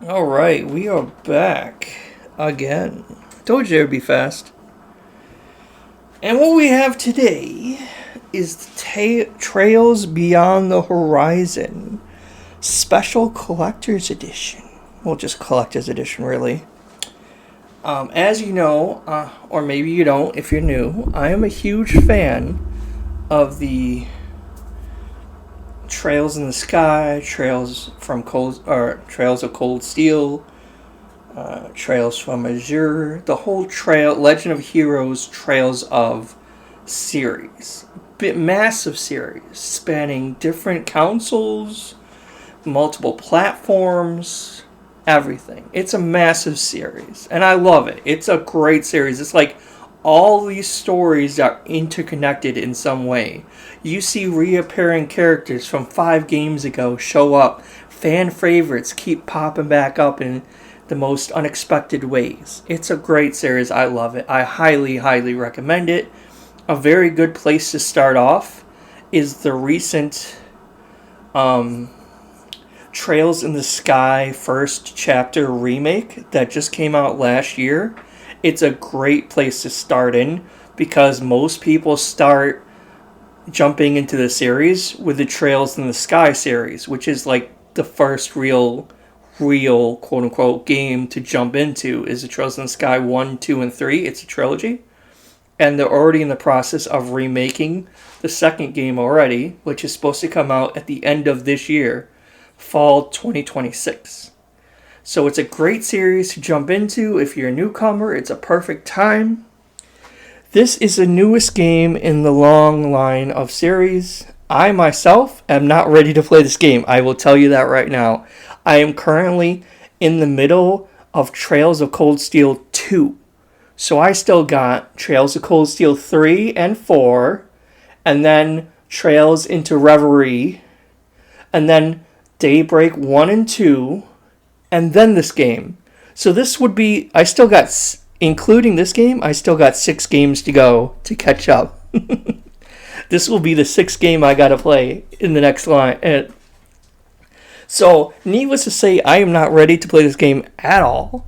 All right, we are back again. Told you it would be fast. And what we have today is the Trails Beyond the Horizon Special Collector's Edition. Well, just Collector's Edition, really. As you know, or maybe you don't if you're new, I am a huge fan of the Trails in the Sky, Trails of Cold Steel, Trails from Azure, the whole Legend of Heroes Trails of series. Massive series spanning different consoles, multiple platforms, everything. It's a massive series, and I love it. It's a great series. It's like all these stories are interconnected in some way. You see reappearing characters from 5 games ago show up. Fan favorites keep popping back up in the most unexpected ways. It's a great series. I love it. I highly, highly recommend it. A very good place to start off is the recent Trails in the Sky first chapter remake that just came out last year. It's a great place to start in because most people start jumping into the series with the Trails in the Sky series, which is like the first real quote unquote game to jump into is the Trails in the Sky 1, 2, and 3. It's a trilogy. And they're already in the process of remaking the second game already, which is supposed to come out at the end of this year, fall 2026. So it's a great series to jump into. If you're a newcomer, it's a perfect time. This is the newest game in the long line of series. I myself am not ready to play this game. I will tell you that right now. I am currently in the middle of Trails of Cold Steel 2. So I still got Trails of Cold Steel 3 and 4, and then Trails into Reverie, and then Daybreak 1 and 2, and then this game. So this would be, I still got, including this game, I still got 6 games to go to catch up. This will be the 6th game I gotta play in the next line. So, needless to say, I am not ready to play this game at all.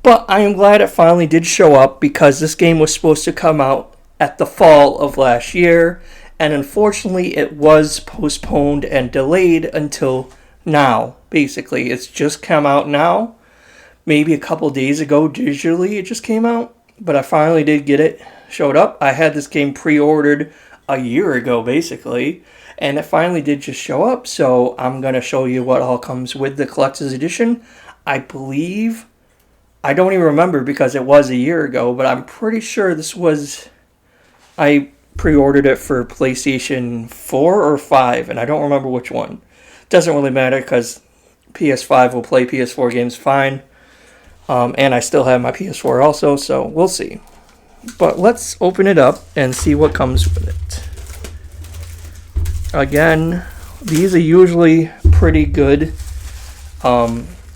But I am glad it finally did show up because this game was supposed to come out at the fall of last year. And unfortunately, it was postponed and delayed until now. Basically, it's just come out now. Maybe a couple days ago digitally it just came out. But I finally did get it. Showed up. I had this game pre-ordered a year ago, basically. And it finally did just show up. So I'm going to show you what all comes with the Collector's Edition. I believe... I don't even remember because it was a year ago, but I'm pretty sure this was... I pre-ordered it for PlayStation 4 or 5, and I don't remember which one. Doesn't really matter because PS5 will play PS4 games fine. And I still have my PS4 also, so we'll see. But let's open it up and see what comes with it. Again, these are usually pretty good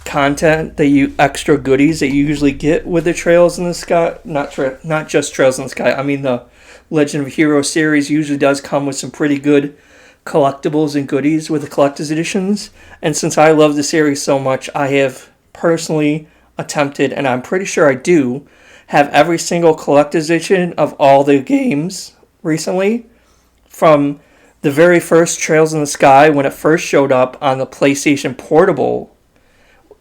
content extra goodies that you usually get with the Trails in the Sky. Not just Trails in the Sky. I mean the Legend of Heroes series usually does come with some pretty good collectibles and goodies with the collector's editions. And since I love the series so much, I have personally attempted, and I'm pretty sure I do, have every single collector's edition of all the games recently. From the very first Trails in the Sky when it first showed up on the PlayStation Portable,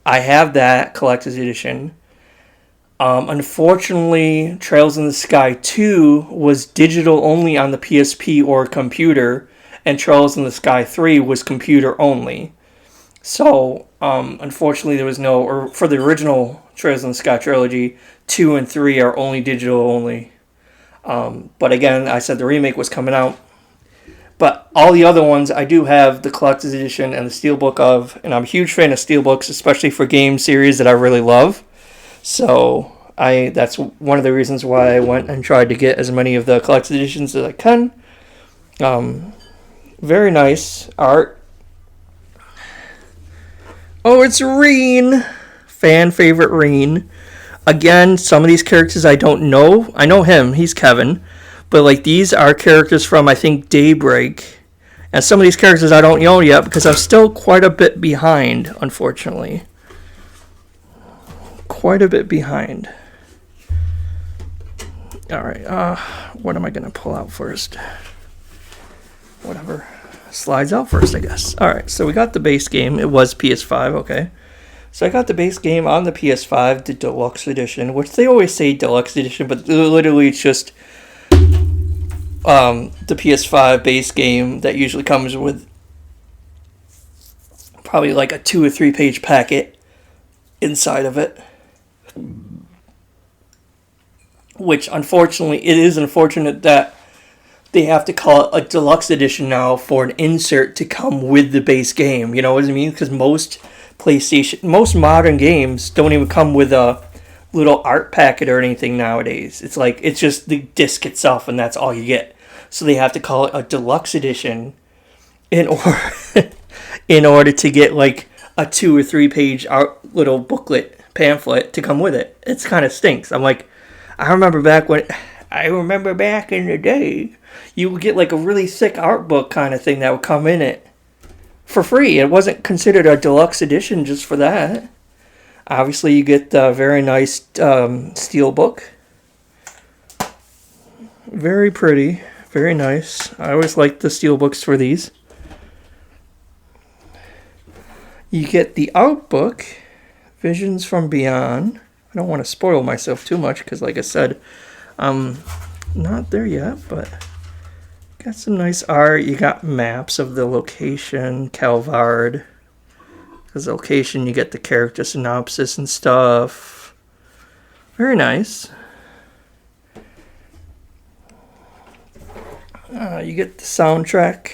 I have that collector's edition. Unfortunately, Trails in the Sky 2 was digital only on the PSP or computer, and Trails in the Sky 3 was computer only. So, unfortunately, there was no, or for the original Trails in the Sky trilogy, 2 and 3 are only digital only. But again, I said the remake was coming out. But all the other ones, I do have the collector's edition and the steelbook of, and I'm a huge fan of steelbooks, especially for game series that I really love. So that's one of the reasons why I went and tried to get as many of the collector's editions as I can. Very nice art. Oh, it's Reen! Fan favorite Reen. Again, some of these characters I don't know. I know him, he's Kevin. But like these are characters from, I think, Daybreak. And some of these characters I don't know yet because I'm still quite a bit behind, unfortunately. quite a bit behind. Alright, what am I going to pull out first? Whatever slides out first, I guess. Alright, so we got the base game. It was PS5, okay. So I got the base game on the PS5, the Deluxe Edition, which they always say Deluxe Edition, but literally it's just the PS5 base game that usually comes with probably like a 2 or 3 page packet inside of it. Which, unfortunately, it is unfortunate that they have to call it a Deluxe Edition now for an insert to come with the base game. You know what I mean? Because most modern games don't even come with a little art packet or anything nowadays. It's like, it's just the disc itself and that's all you get. So they have to call it a Deluxe Edition in order to get like a 2 or 3 page little booklet pamphlet to come with it. It's kind of stinks. I'm like, I remember back in the day, you would get like a really thick art book kind of thing that would come in it for free. It wasn't considered a deluxe edition just for that. Obviously, you get a very nice steel book. Very pretty, very nice. I always liked the steel books for these. You get the art book, Visions from Beyond. I don't want to spoil myself too much because, like I said, I'm not there yet, but got some nice art. You got maps of the location, Calvard. Because the location, you get the character synopsis and stuff. Very nice. You get the soundtrack.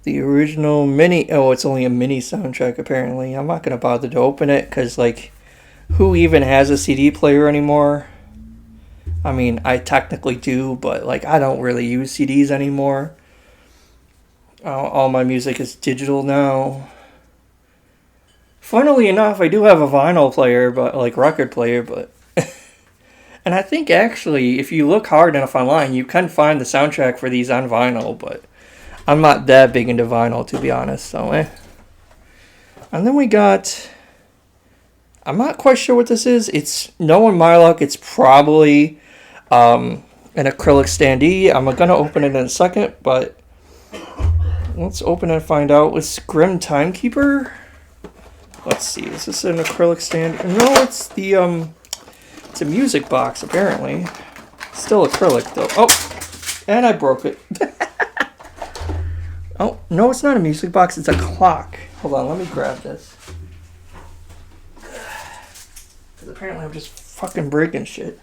The original mini... Oh, it's only a mini soundtrack, apparently. I'm not going to bother to open it, because, like, who even has a CD player anymore? I mean, I technically do, but, like, I don't really use CDs anymore. All my music is digital now. Funnily enough, I do have a vinyl player, but, like, record player, but... And I think, actually, if you look hard enough online, you can find the soundtrack for these on vinyl, but... I'm not that big into vinyl, to be honest, so And then we got... I'm not quite sure what this is. It's... Knowing my luck, it's probably an acrylic standee. I'm going to open it in a second, but... Let's open it and find out. It's Grim Timekeeper? Let's see. Is this an acrylic stand? No, it's the... It's a music box, apparently. Still acrylic, though. Oh! And I broke it. Oh, no, it's not a music box. It's a clock. Hold on, let me grab this. Because apparently I'm just fucking breaking shit.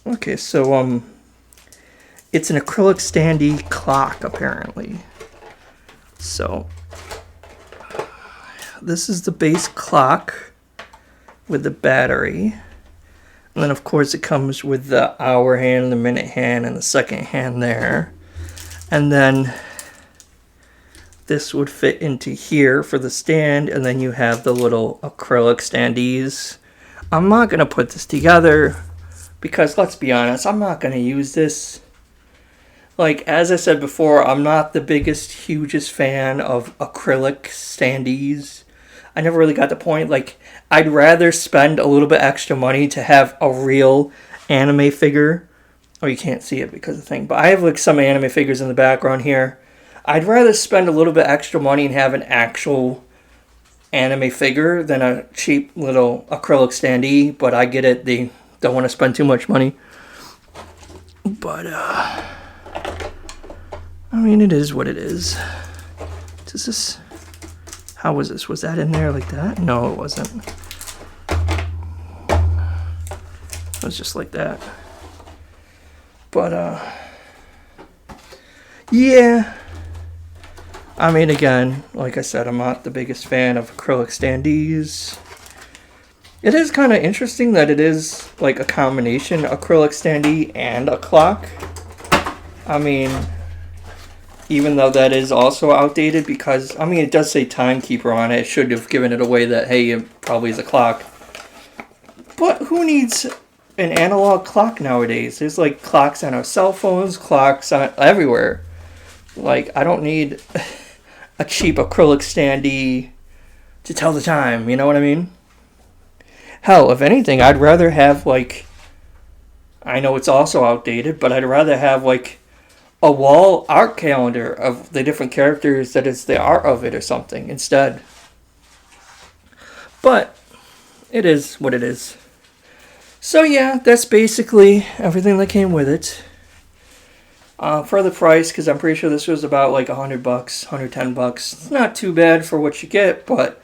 Okay, so, it's an acrylic standee clock, apparently. So, this is the base clock with the battery. And then, of course, it comes with the hour hand, the minute hand, and the second hand there. And then this would fit into here for the stand. And then you have the little acrylic standees. I'm not going to put this together because, let's be honest, I'm not going to use this. Like, as I said before, I'm not the biggest, hugest fan of acrylic standees. I never really got the point. Like, I'd rather spend a little bit extra money to have a real anime figure. Oh, you can't see it because of the thing. But I have, like, some anime figures in the background here. I'd rather spend a little bit extra money and have an actual anime figure than a cheap little acrylic standee. But I get it. They don't want to spend too much money. But, I mean, it is what it is. Does this... How was this? Was that in there like that? No, it wasn't. It was just like that. But, yeah. I mean, again, like I said, I'm not the biggest fan of acrylic standees. It is kind of interesting that it is, like, a combination acrylic standee and a clock. I mean... Even though that is also outdated because, I mean, it does say timekeeper on it. It should have given it away that, hey, it probably is a clock. But who needs an analog clock nowadays? There's, like, clocks on our cell phones, clocks on everywhere. Like, I don't need a cheap acrylic standee to tell the time, you know what I mean? Hell, if anything, I'd rather have, like, I know it's also outdated, but I'd rather have, like, a wall art calendar of the different characters that is the art of it or something instead. But it is what it is. So yeah, that's basically everything that came with it. For the price, because I'm pretty sure this was about like $100, $110. It's not too bad for what you get, but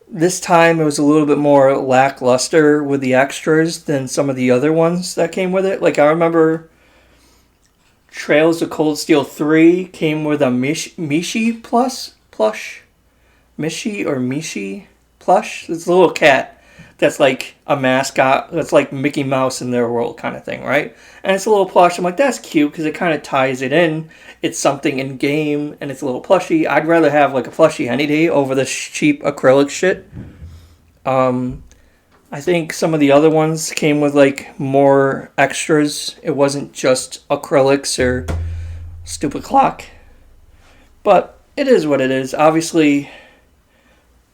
this time it was a little bit more lackluster with the extras than some of the other ones that came with it. Like I remember Trails of Cold Steel 3 came with a Mishi plush. Mishi plush. It's a little cat that's like a mascot. That's like Mickey Mouse in their world kind of thing, right? And it's a little plush. I'm like, that's cute because it kind of ties it in. It's something in game and it's a little plushie. I'd rather have like a plushie any day over this cheap acrylic shit. I think some of the other ones came with like more extras. It wasn't just acrylics or stupid clock. But it is what it is. Obviously,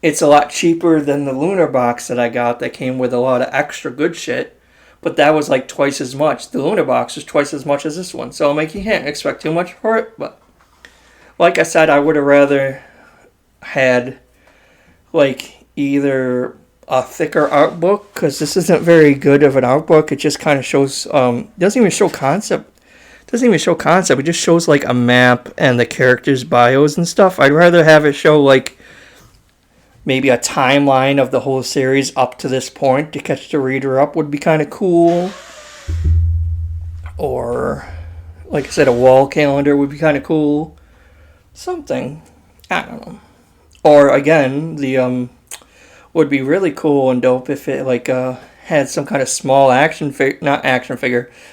it's a lot cheaper than the Lunar box that I got that came with a lot of extra good shit. But that was like twice as much. The Lunar box was twice as much as this one. So like you can't expect too much for it. But like I said, I would have rather had like either a thicker art book, because this isn't very good of an art book. It just kind of shows, doesn't even show concept. It just shows like a map and the characters' bios and stuff. I'd rather have it show like maybe a timeline of the whole series up to this point to catch the reader up would be kind of cool. Or, like I said, a wall calendar would be kind of cool. Something. I don't know. Or, again, the, would be really cool and dope if it, like, had some kind of small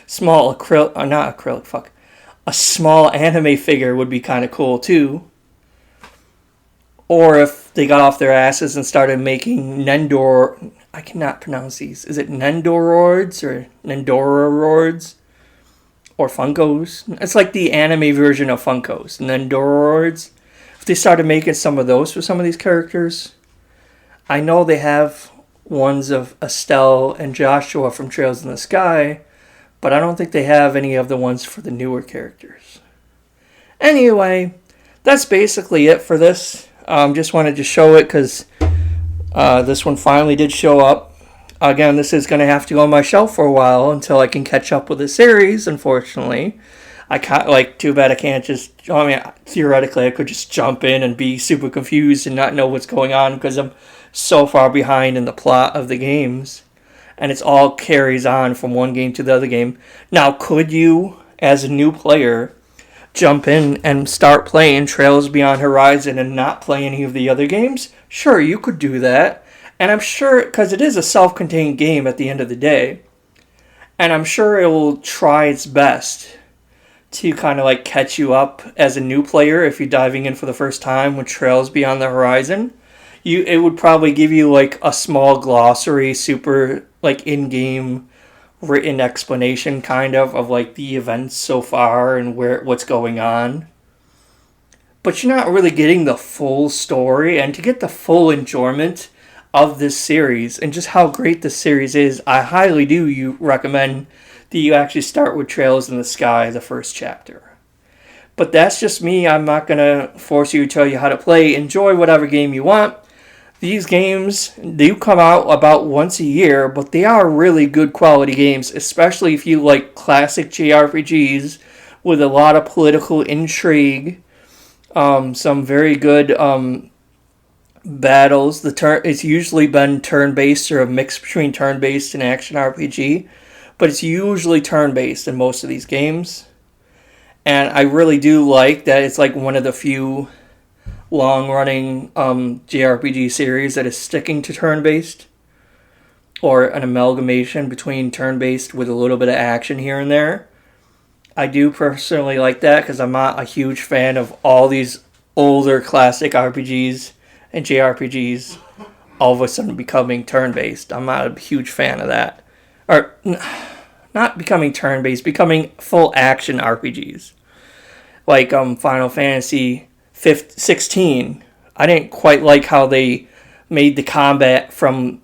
small a small anime figure would be kind of cool, too. Or if they got off their asses and started making Nendor... I cannot pronounce these. Is it Nendoroids or Nendoroids? Or Funkos? It's like the anime version of Funkos. Nendoroids. If they started making some of those for some of these characters... I know they have ones of Estelle and Joshua from Trails in the Sky, but I don't think they have any of the ones for the newer characters. Anyway, that's basically it for this. Just wanted to show it because this one finally did show up. Again, this is going to have to go on my shelf for a while until I can catch up with the series, unfortunately. I can't, like, too bad I can't just, I mean, theoretically I could just jump in and be super confused and not know what's going on because I'm so far behind in the plot of the games. And it's all carries on from one game to the other game. Now, could you, as a new player, jump in and start playing Trails Beyond Horizon and not play any of the other games? Sure, you could do that. And I'm sure, because it is a self-contained game at the end of the day, and I'm sure it will try its best to kind of like catch you up as a new player if you're diving in for the first time with Trails Beyond the Horizon. It would probably give you like a small glossary, super like in-game written explanation kind of like the events so far and what's going on. But you're not really getting the full story, and to get the full enjoyment of this series and just how great this series is, I highly do recommend that you actually start with Trails in the Sky, the first chapter. But that's just me. I'm not going to force you to tell you how to play. Enjoy whatever game you want. These games do come out about once a year, but they are really good quality games, especially if you like classic JRPGs with a lot of political intrigue, some very good battles. It's usually been turn-based or a mix between turn-based and action RPG, but it's usually turn-based in most of these games. And I really do like that it's like one of the few long-running JRPG series that is sticking to turn-based, or an amalgamation between turn-based with a little bit of action here and there. I do personally like that because I'm not a huge fan of all these older classic RPGs and JRPGs all of a sudden becoming turn-based. I'm not a huge fan of that. Or, not becoming turn-based, becoming full action RPGs. Like Final Fantasy 16. I didn't quite like how they made the combat from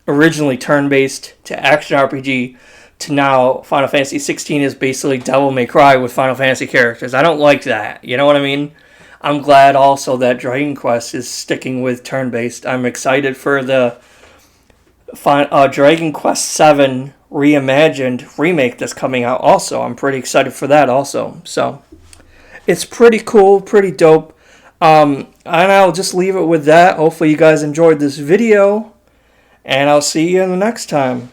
originally turn-based to action RPG to now Final Fantasy 16 is basically Devil May Cry with Final Fantasy characters. I don't like that. You know what I mean? I'm glad also that Dragon Quest is sticking with turn-based. I'm excited for the Dragon Quest VII Reimagined remake that's coming out also. I'm pretty excited for that also. So it's pretty cool, pretty dope. And I'll just leave it with that. Hopefully you guys enjoyed this video, and I'll see you in the next time.